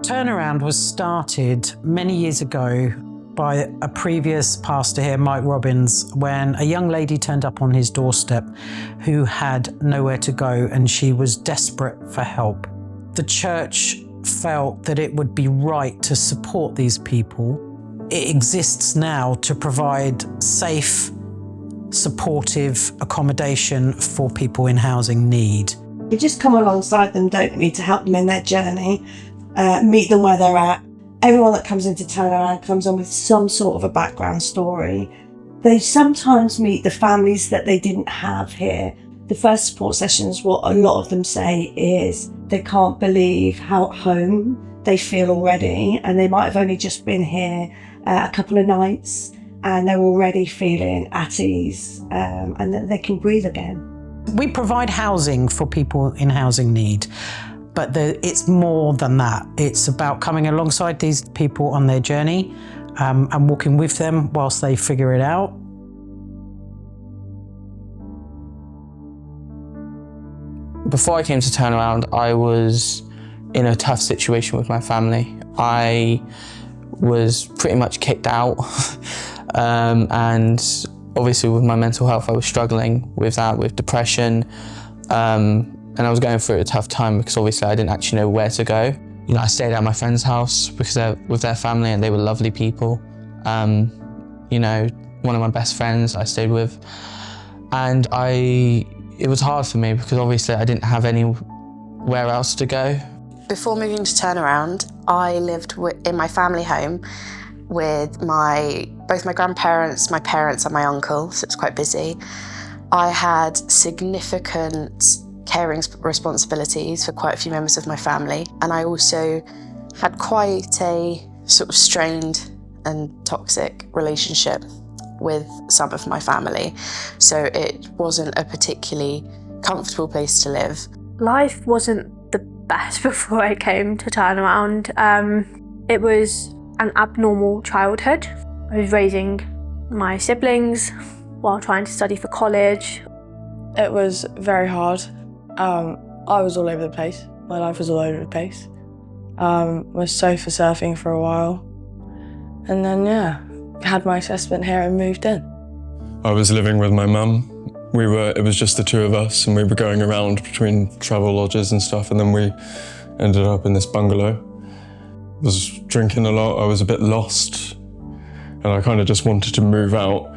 Turnaround was started many years ago by a previous pastor here, Mike Robbins, when a young lady turned up on his doorstep who had nowhere to go and she was desperate for help. The church felt that it would be right to support these people. It exists now to provide safe, supportive accommodation for people in housing need. We just come alongside them, don't we, to help them in their journey, meet them where they're at. Everyone that comes into Turnaround comes on with some sort of a background story. They sometimes meet the families that they didn't have here. The first support sessions, what a lot of them say is they can't believe how at home they feel already, and they might have only just been here a couple of nights and they're already feeling at ease and that they can breathe again. We provide housing for people in housing need, but it's more than that. It's about coming alongside these people on their journey and walking with them whilst they figure it out. Before I came to Turnaround, I was in a tough situation with my family. I was pretty much kicked out and obviously with my mental health I was struggling with that, with depression, and I was going through a tough time because obviously I didn't actually know where to go. You know, I stayed at my friend's house because they're with their family and they were lovely people. You know, one of my best friends I stayed with, and it was hard for me because obviously I didn't have anywhere else to go. Before moving to Turnaround, I lived in my family home with both my grandparents, my parents and my uncle, so it's quite busy. I had significant caring responsibilities for quite a few members of my family, and I also had quite a sort of strained and toxic relationship with some of my family, so it wasn't a particularly comfortable place to live. Life wasn't the best before I came to Turnaround. It was an abnormal childhood. I was raising my siblings while trying to study for college. It was very hard. I was all over the place. My life was all over the place. Was sofa surfing for a while. And then, had my assessment here and moved in. I was living with my mum. It was just the two of us, and we were going around between travel lodges and stuff, and then we ended up in this bungalow. I was drinking a lot, I was a bit lost, and I kind of just wanted to move out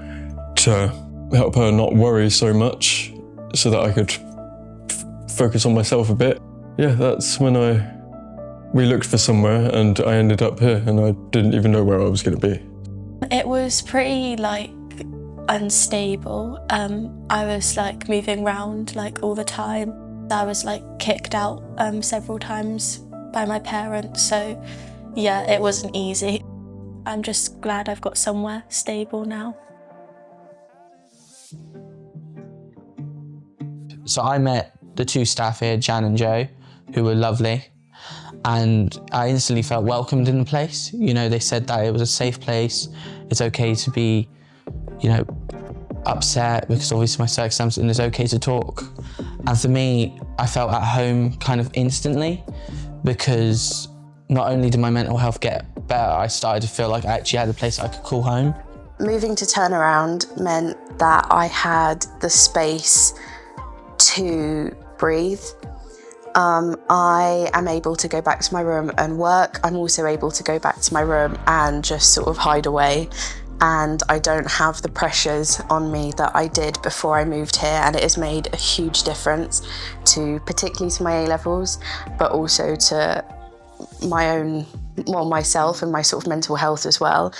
to help her not worry so much so that I could focus on myself a bit. Yeah, that's when we looked for somewhere and I ended up here and I didn't even know where I was going to be. It was pretty unstable. I was moving around all the time. I was kicked out several times by my parents, so yeah, it wasn't easy. I'm just glad I've got somewhere stable now. So I met the two staff here, Jan and Joe, who were lovely, and I instantly felt welcomed in the place. You know, they said that it was a safe place. It's okay to be, upset because obviously my circumstances, and it's okay to talk. And for me, I felt at home kind of instantly because not only did my mental health get better, I started to feel like I actually had a place I could call home. Moving to Turnaround meant that I had the space to breathe. I am able to go back to my room and work. I'm also able to go back to my room and just sort of hide away. And I don't have the pressures on me that I did before I moved here, and it has made a huge difference particularly to my A-levels, but also to myself and my sort of mental health as well.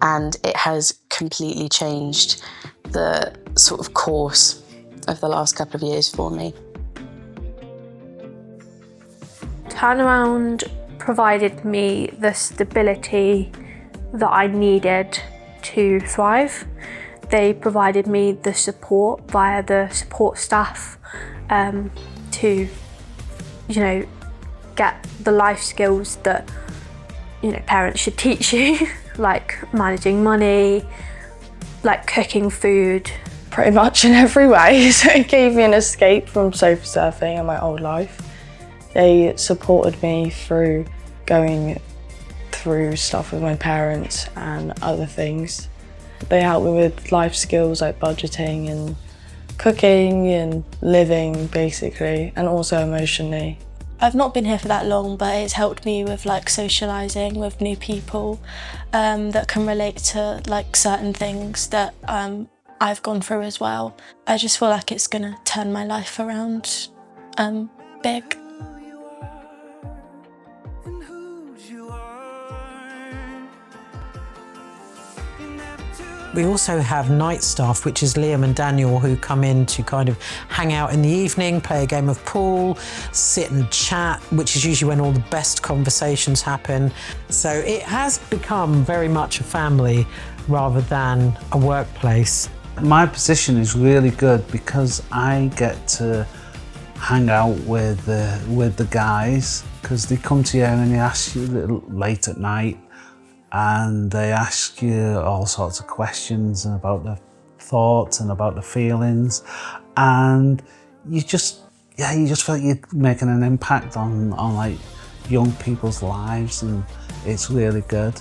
And it has completely changed the sort of course of the last couple of years for me. Turnaround provided me the stability that I needed to thrive. They provided me the support via the support staff to, get the life skills that, parents should teach you, like managing money, like cooking food. Pretty much in every way. So it gave me an escape from sofa surfing and my old life. They supported me through going through stuff with my parents and other things. They help me with life skills like budgeting and cooking and living, basically, and also emotionally. I've not been here for that long, but it's helped me with like socialising with new people that can relate to like certain things that I've gone through as well. I just feel like it's gonna turn my life around big. We also have night staff, which is Liam and Daniel, who come in to kind of hang out in the evening, play a game of pool, sit and chat, which is usually when all the best conversations happen. So it has become very much a family rather than a workplace. My position is really good because I get to hang out with the guys, because they come to you and they ask you a little late at night, and they ask you all sorts of questions about the thoughts and about the feelings, and you just feel like you're making an impact on like young people's lives, and it's really good.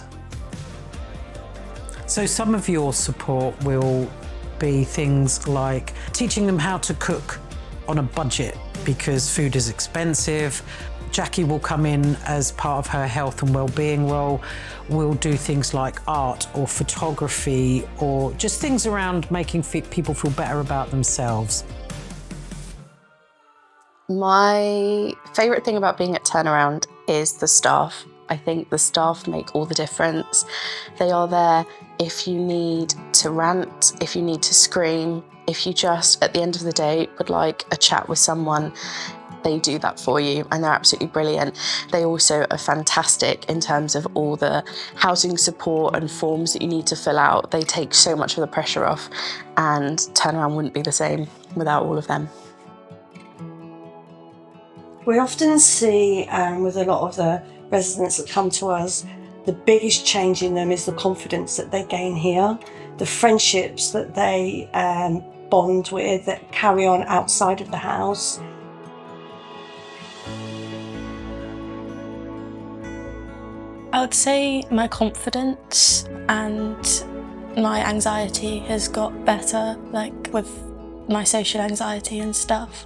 So some of your support will be things like teaching them how to cook on a budget because food is expensive. Jackie will come in as part of her health and well-being role. We'll do things like art or photography or just things around making people feel better about themselves. My favourite thing about being at Turnaround is the staff. I think the staff make all the difference. They are there if you need to rant, if you need to scream, if you just, at the end of the day, would like a chat with someone. They do that for you, and they're absolutely brilliant. They also are fantastic in terms of all the housing support and forms that you need to fill out. They take so much of the pressure off, and Turnaround wouldn't be the same without all of them. We often see with a lot of the residents that come to us, the biggest change in them is the confidence that they gain here, the friendships that they bond with, that carry on outside of the house. I would say my confidence and my anxiety has got better, like with my social anxiety and stuff.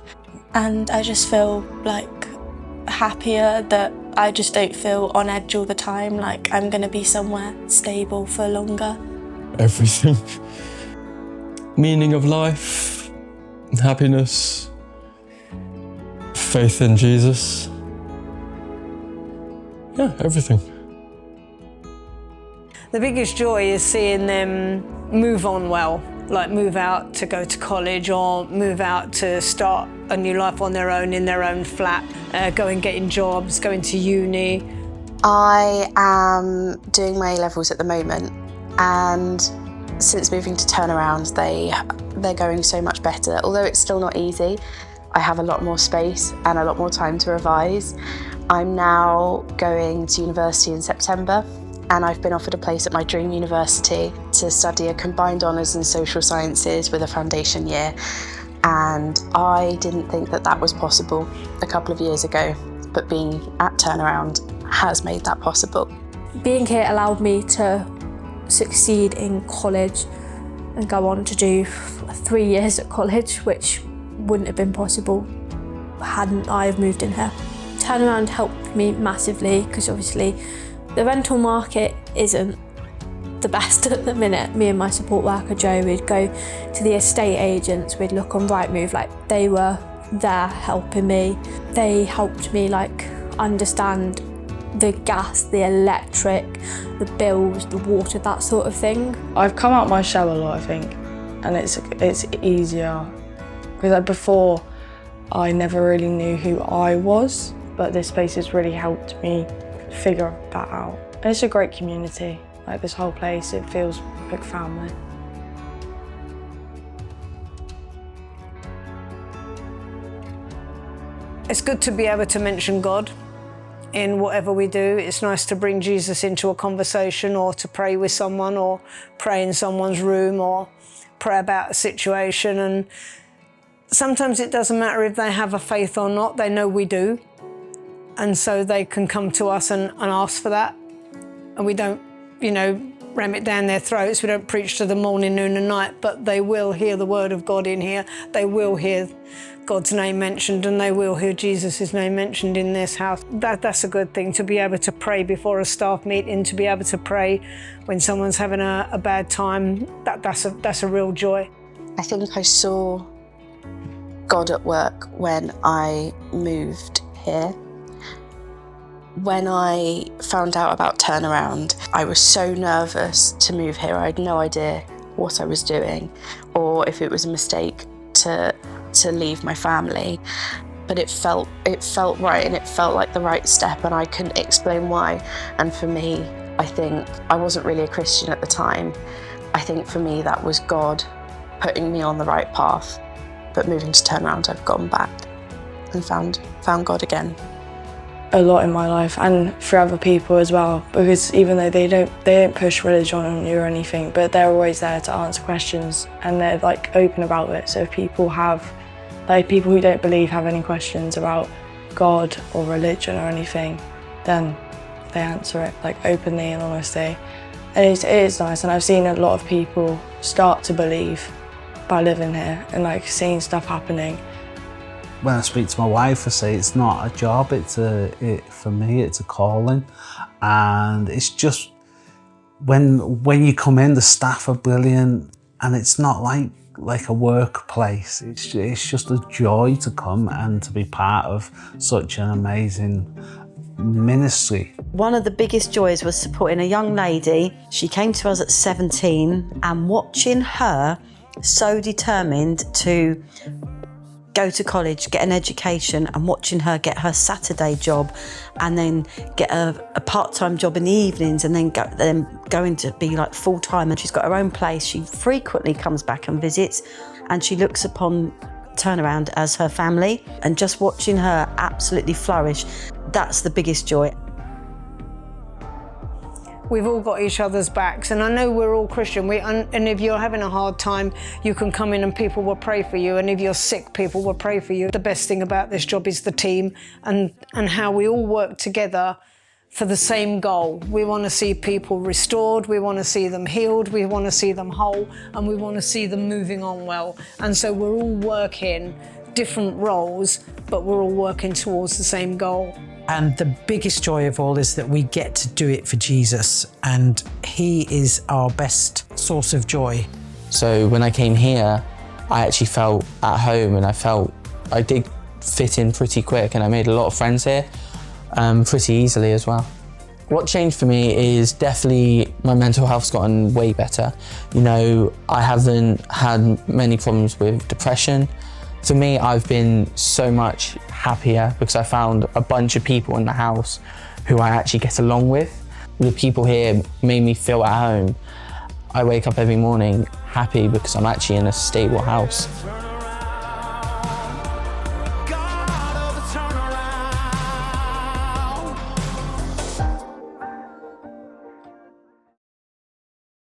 And I just feel like happier, that I just don't feel on edge all the time, like I'm gonna be somewhere stable for longer. Everything. Meaning of life, happiness, faith in Jesus. Yeah, everything. The biggest joy is seeing them move on well, like move out to go to college or move out to start a new life on their own in their own flat, going getting jobs, going to uni. I am doing my A-levels at the moment, and since moving to Turnaround, they're going so much better. Although it's still not easy, I have a lot more space and a lot more time to revise. I'm now going to university in September, and I've been offered a place at my dream university to study a combined honours in social sciences with a foundation year. And I didn't think that that was possible a couple of years ago, but being at Turnaround has made that possible. Being here allowed me to succeed in college and go on to do 3 years at college, which wouldn't have been possible hadn't I have moved in here. Turnaround helped me massively because obviously the rental market isn't the best at the minute. Me and my support worker Jo, we'd go to the estate agents, we'd look on Rightmove, like they were there helping me. They helped me like understand the gas, the electric, the bills, the water, that sort of thing. I've come out my shell a lot, I think, and it's easier because like before I never really knew who I was, but this space has really helped me figure that out. And it's a great community, like this whole place, it feels like family. It's good to be able to mention God in whatever we do. It's nice to bring Jesus into a conversation, or to pray with someone, or pray in someone's room, or pray about a situation. And sometimes it doesn't matter if they have a faith or not, they know we do. And so they can come to us and ask for that. And we don't, ram it down their throats. We don't preach to them morning, noon and night, but they will hear the word of God in here. They will hear God's name mentioned, and they will hear Jesus' name mentioned in this house. That's a good thing, to be able to pray before a staff meeting, to be able to pray when someone's having a bad time. That's a real joy. I think I saw God at work when I moved here. When I found out about Turnaround, I was so nervous to move here. I had no idea what I was doing or if it was a mistake to leave my family. But it felt right, and it felt like the right step, and I couldn't explain why. And for me, I think I wasn't really a Christian at the time. I think for me that was God putting me on the right path. But moving to Turnaround, I've gone back and found God again. A lot in my life, and for other people as well, because even though they don't push religion on you or anything, but they're always there to answer questions, and they're like open about it. So if people people who don't believe have any questions about God or religion or anything, then they answer it like openly and honestly. And it is nice, and I've seen a lot of people start to believe by living here and like seeing stuff happening. When I speak to my wife, I say it's not a job, for me it's a calling. And it's just, when you come in, the staff are brilliant, and it's not like a workplace. It's just a joy to come and to be part of such an amazing ministry. One of the biggest joys was supporting a young lady. She came to us at 17, and watching her so determined to go to college, get an education, and watching her get her Saturday job and then get a part-time job in the evenings, and then going to be like full-time. And she's got her own place. She frequently comes back and visits, and she looks upon Turnaround as her family, and just watching her absolutely flourish, that's the biggest joy. We've all got each other's backs, and I know we're all Christian. And if you're having a hard time, you can come in and people will pray for you. And if you're sick, people will pray for you. The best thing about this job is the team and how we all work together for the same goal. We want to see people restored, we want to see them healed, we want to see them whole, and we want to see them moving on well. And so we're all working different roles, but we're all working towards the same goal. And the biggest joy of all is that we get to do it for Jesus, and he is our best source of joy. So when I came here, I actually felt at home, and I felt I did fit in pretty quick, and I made a lot of friends here pretty easily as well. What changed for me is definitely my mental health's gotten way better. I haven't had many problems with depression. For me, I've been so much happier because I found a bunch of people in the house who I actually get along with. The people here made me feel at home. I wake up every morning happy because I'm actually in a stable house.